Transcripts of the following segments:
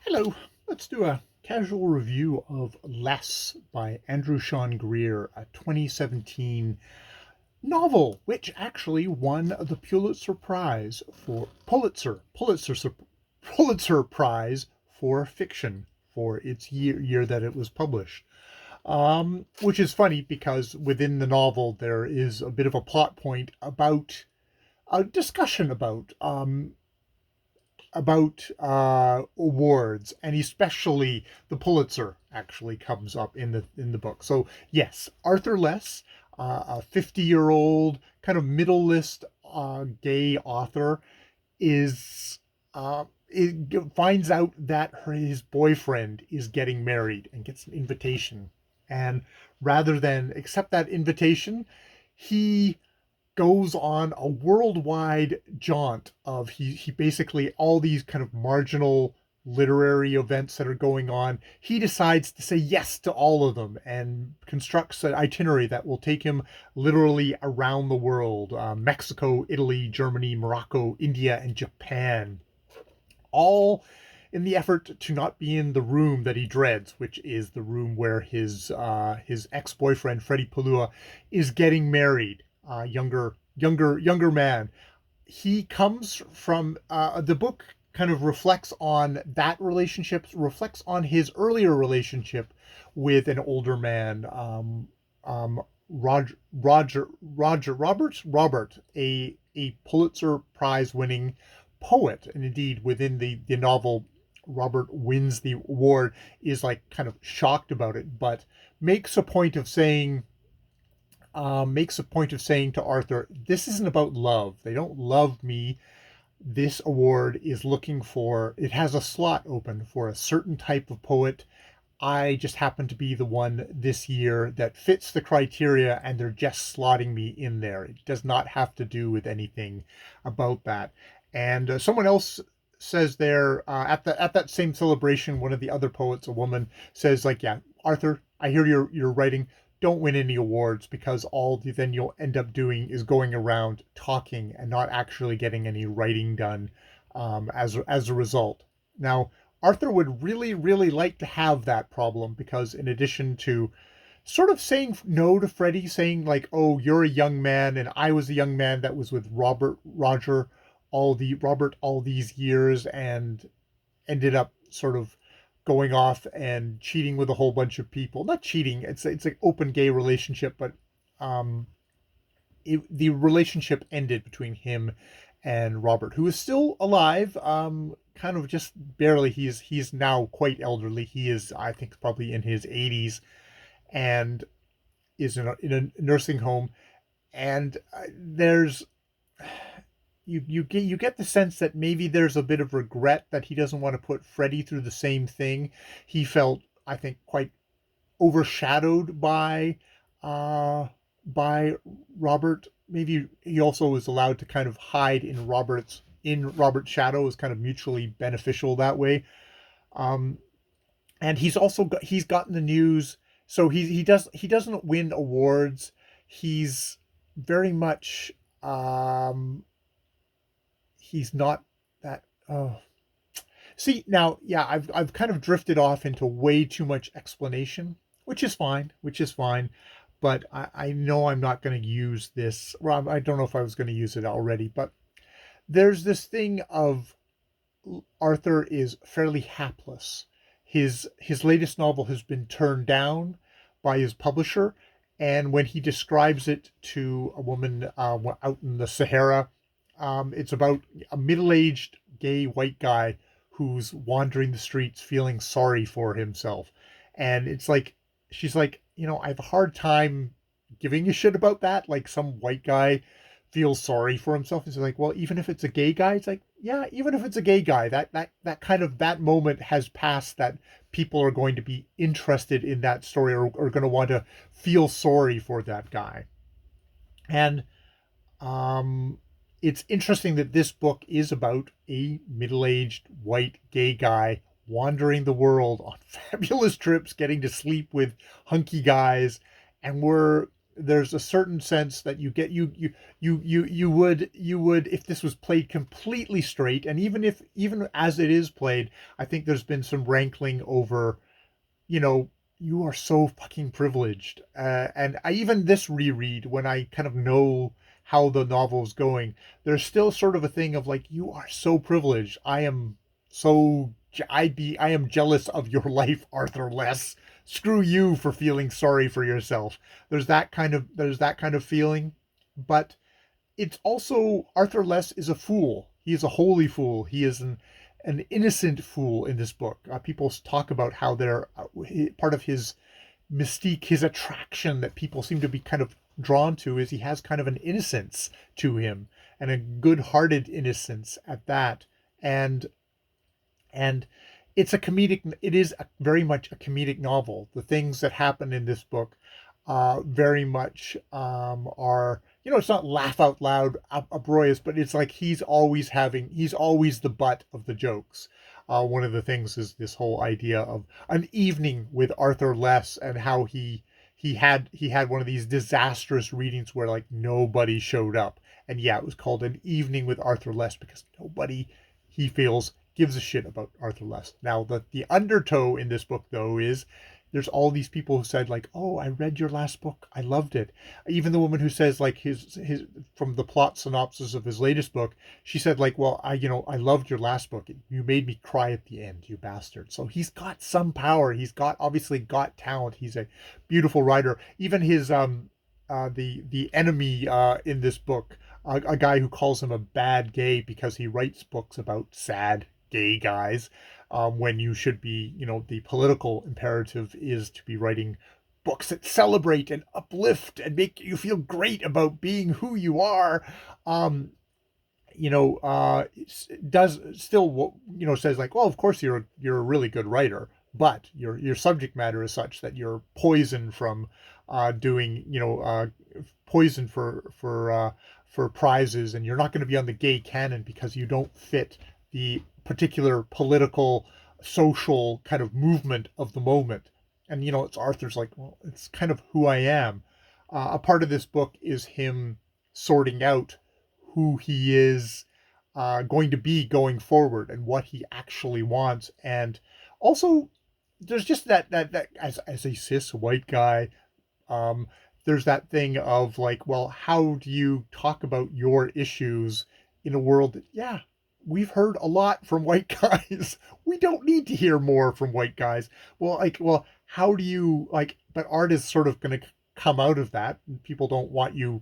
Hello, let's do a casual review of Less by Andrew Sean Greer, a 2017 novel, which actually won the Pulitzer Prize for fiction for its year that it was published. Which is funny because within the novel there is a bit of a plot point about a discussion about awards, and especially the Pulitzer actually comes up in the book. So yes, Arthur Less, a 50-year-old kind of middle list gay author, is finds out that his boyfriend is getting married and gets an invitation, and rather than accept that invitation, he goes on a worldwide jaunt of he basically all these kind of marginal literary events that are going on. He decides to say yes to all of them and constructs an itinerary that will take him literally around the world: Mexico, Italy, Germany, Morocco, India, and Japan, all in the effort to not be in the room that he dreads, which is the room where his ex boyfriend Freddie Palua is getting married. Younger man. He comes from the book kind of reflects on that relationship, reflects on his earlier relationship with an older man, Robert, a Pulitzer Prize winning poet. And indeed, within the novel, Robert wins the award, is like kind of shocked about it, but makes a point of saying to Arthur, this isn't about love. They don't love me. This award is looking for, it has a slot open for a certain type of poet. I just happen to be the one this year that fits the criteria, and they're just slotting me in there. It does not have to do with anything about that. And someone else says there, at that same celebration, one of the other poets, a woman, says like, "Yeah, Arthur, I hear you're writing. Don't win any awards, because then you'll end up doing is going around talking and not actually getting any writing done, as a result." Now, Arthur would really, really like to have that problem, because in addition to sort of saying no to Freddie, saying like, "Oh, you're a young man, and I was a young man that was with Robert all these years, and ended up sort of going off and cheating with a whole bunch of people." Not cheating; it's an open gay relationship, but um, the relationship ended between him and Robert, who is still alive, kind of just barely. He's now quite elderly. He is, I think, probably in his 80s, and is in a nursing home. And there's you get the sense that maybe there's a bit of regret that he doesn't want to put Freddie through the same thing. He felt, I think, quite overshadowed uh by Robert. Maybe he also was allowed to kind of hide in Robert's shadow, is kind of mutually beneficial that way. Um, and he's gotten the news. So he doesn't win awards. He's very much he's not that. Oh, see, now, yeah, I've kind of drifted off into way too much explanation, which is fine, but I know I'm not going to use this. Well, I don't know if I was going to use it already, but there's this thing of Arthur is fairly hapless. His latest novel has been turned down by his publisher, and when he describes it to a woman out in the Sahara, it's about a middle-aged gay white guy who's wandering the streets feeling sorry for himself. And it's like, she's like, I have a hard time giving a shit about that. Like, some white guy feels sorry for himself. It's like, well, even if it's a gay guy, it's like, yeah, even if it's a gay guy, that kind of that moment has passed, that people are going to be interested in that story, or going to want to feel sorry for that guy. And um it's interesting that this book is about a middle-aged white gay guy wandering the world on fabulous trips, getting to sleep with hunky guys, and there's a certain sense that you get you would if this was played completely straight, and even as it is played, I think there's been some rankling over, you know, you are so fucking privileged. And I, even this reread, when I kind of know how the novel's going, there's still sort of a thing of like, you are so privileged. I am so, I am jealous of your life, Arthur Less. Screw you for feeling sorry for yourself. There's that kind of feeling, but it's also, Arthur Less is a fool. He is a holy fool. He is an innocent fool in this book. People talk about how they're part of his mystique, his attraction that people seem to be kind of drawn to, is he has kind of an innocence to him, and a good-hearted innocence at that. And and it's a comedic, it is very much a comedic novel. The things that happen in this book very much are, you know, it's not laugh out loud uproarious, but it's like he's always the butt of the jokes. One of the things is this whole idea of an evening with Arthur Less, and how he had one of these disastrous readings where like nobody showed up. And yeah, it was called an evening with Arthur Less because nobody, he feels, gives a shit about Arthur Less. Now, the undertow in this book, though, is there's all these people who said like, "Oh, I read your last book, I loved it." Even the woman who says like his from the plot synopsis of his latest book, she said like, "Well, I loved your last book. You made me cry at the end, you bastard." So he's got some power. He's got, obviously got talent. He's a beautiful writer. Even his the enemy in this book, a guy who calls him a bad gay because he writes books about sad gay guys, when you should be, you know, the political imperative is to be writing books that celebrate and uplift and make you feel great about being who you are. Um, does still, you know, says like, well, of course you're a really good writer, but your subject matter is such that you're poisoned from doing, poison for prizes, and you're not going to be on the gay canon because you don't fit the particular political, social kind of movement of the moment. And you know, it's Arthur's like, well, it's kind of who I am. A part of this book is him sorting out who he is going to be going forward and what he actually wants. And also, there's just that as a cis white guy, um, there's that thing of like, well, how do you talk about your issues in a world that, yeah, we've heard a lot from white guys. We don't need to hear more from white guys. Well, how do you like? But art is sort of going to come out of that. People don't want you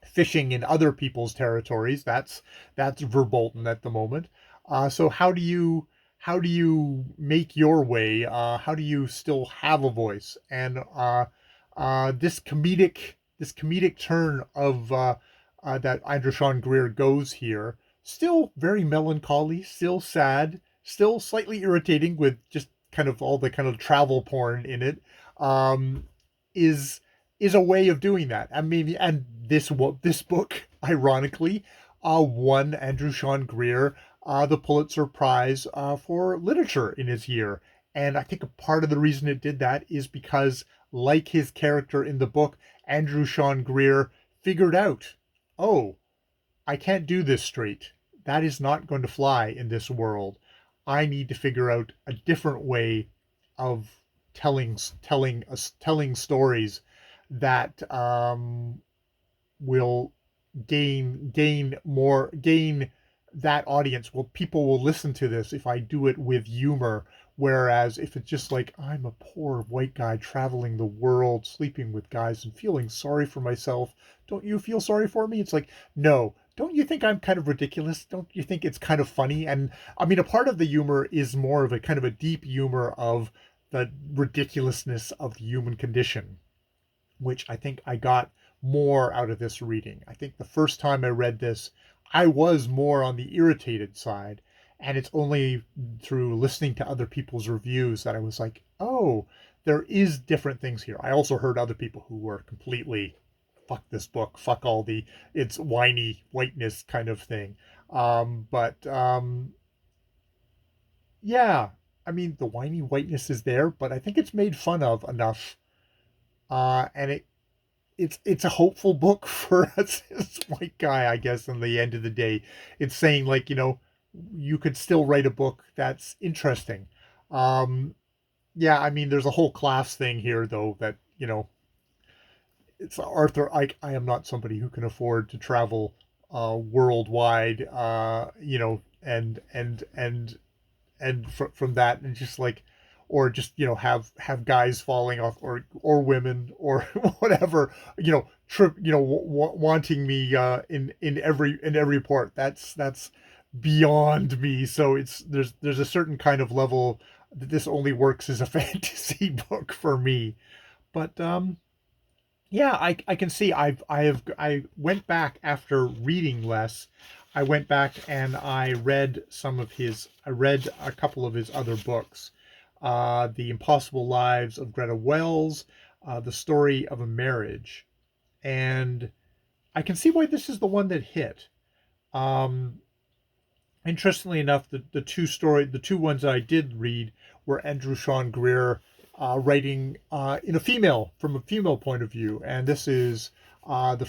fishing in other people's territories. That's verboten at the moment. So how do you make your way? How do you still have a voice? And this comedic turn of that Andrew Sean Greer goes here, still very melancholy, still sad, still slightly irritating with just kind of all the kind of travel porn in it. Um, is is a way of doing that. I mean, and this book, ironically, won Andrew Sean Greer the Pulitzer Prize for literature in his year. And I think a part of the reason it did that is because, like his character in the book, Andrew Sean Greer figured out, oh, I can't do this straight. That is not going to fly in this world. I need to figure out a different way of telling stories that will gain that audience. Well, people will listen to this if I do it with humor. Whereas if it's just like, I'm a poor white guy traveling the world, sleeping with guys and feeling sorry for myself, don't you feel sorry for me? It's like, no. Don't you think I'm kind of ridiculous? Don't you think it's kind of funny? And I mean, a part of the humor is more of a kind of a deep humor of the ridiculousness of the human condition, which I think I got more out of this reading. I think the first time I read this, I was more on the irritated side. And it's only through listening to other people's reviews that I was like, oh, there is different things here. I also heard other people who were completely, fuck this book, fuck all the, it's whiny whiteness kind of thing. But yeah, I mean, the whiny whiteness is there, but I think it's made fun of enough. And it's a hopeful book for us this white guy, I guess. In the end of the day, it's saying like, you could still write a book that's interesting. Um, yeah, I mean, there's a whole class thing here though that it's Arthur. I am not somebody who can afford to travel worldwide. From that, and just like, or just have guys falling off, or women, or whatever, trip, wanting me in every port. That's beyond me. So there's a certain kind of level that this only works as a fantasy book for me. But yeah, I can see I went back after reading less. I went back and I read a couple of his other books. The Impossible Lives of Greta Wells, The Story of a Marriage. And I can see why this is the one that hit. Um, Interestingly enough, the two ones that I did read were Andrew Sean Greer writing from a female point of view, and this is the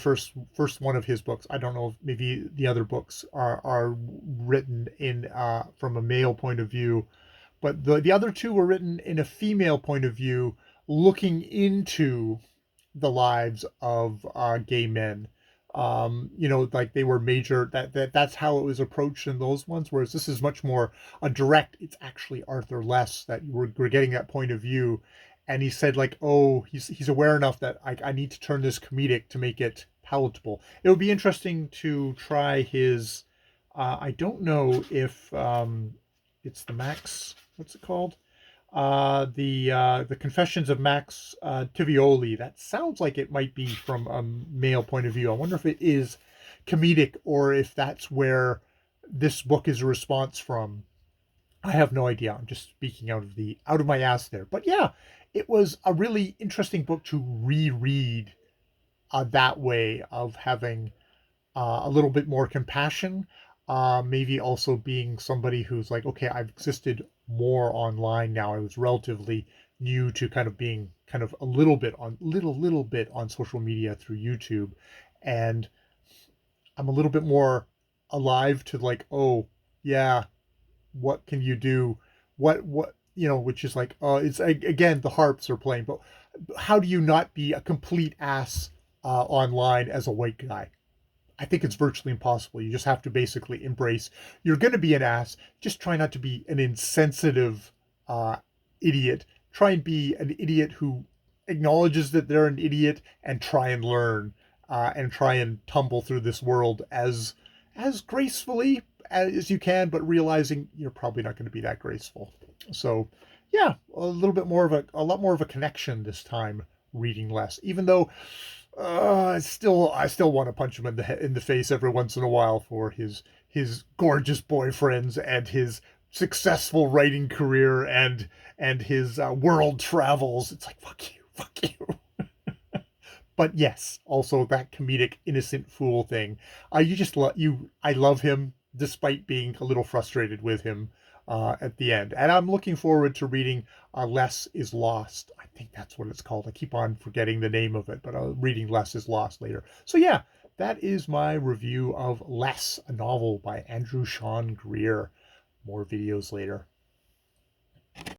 first one of his books. I don't know if maybe the other books are written in from a male point of view, but the other two were written in a female point of view, looking into the lives of gay men. Like they were major, that's how it was approached in those ones. Whereas this is much more a direct. It's actually Arthur Less that we're getting that point of view, and he said like, oh, he's aware enough that I need to turn this comedic to make it palatable. It would be interesting to try his. I don't know if it's the Max. What's it called? The Confessions of Max Tivioli. That sounds like it might be from a male point of view. I wonder if it is comedic or if that's where this book is a response from. I have no idea. I'm just speaking out of my ass there. But yeah, it was a really interesting book to reread that way, of having a little bit more compassion. Maybe also being somebody who's like, okay, I've existed more online now. I was relatively new to kind of being kind of a little bit on social media through YouTube, and I'm a little bit more alive to like, oh yeah, what can you do? What which is like, it's again the harps are playing, but how do you not be a complete ass online as a white guy? I think it's virtually impossible. You just have to basically embrace you're going to be an ass. Just try not to be an insensitive idiot. Try and be an idiot who acknowledges that they're an idiot and try and learn and try and tumble through this world as gracefully as you can, but realizing you're probably not going to be that graceful. So, yeah, a lot more of a connection this time reading less, even though I still want to punch him in the face every once in a while for his gorgeous boyfriends and his successful writing career and his world travels. It's like fuck you. But yes, also that comedic innocent fool thing. You just love you. I love him despite being a little frustrated with him at the end. And I'm looking forward to reading Less is Lost. I think that's what it's called. I keep on forgetting the name of it, but reading Less is Lost later. So yeah, that is my review of Less, a novel by Andrew Sean Greer. More videos later.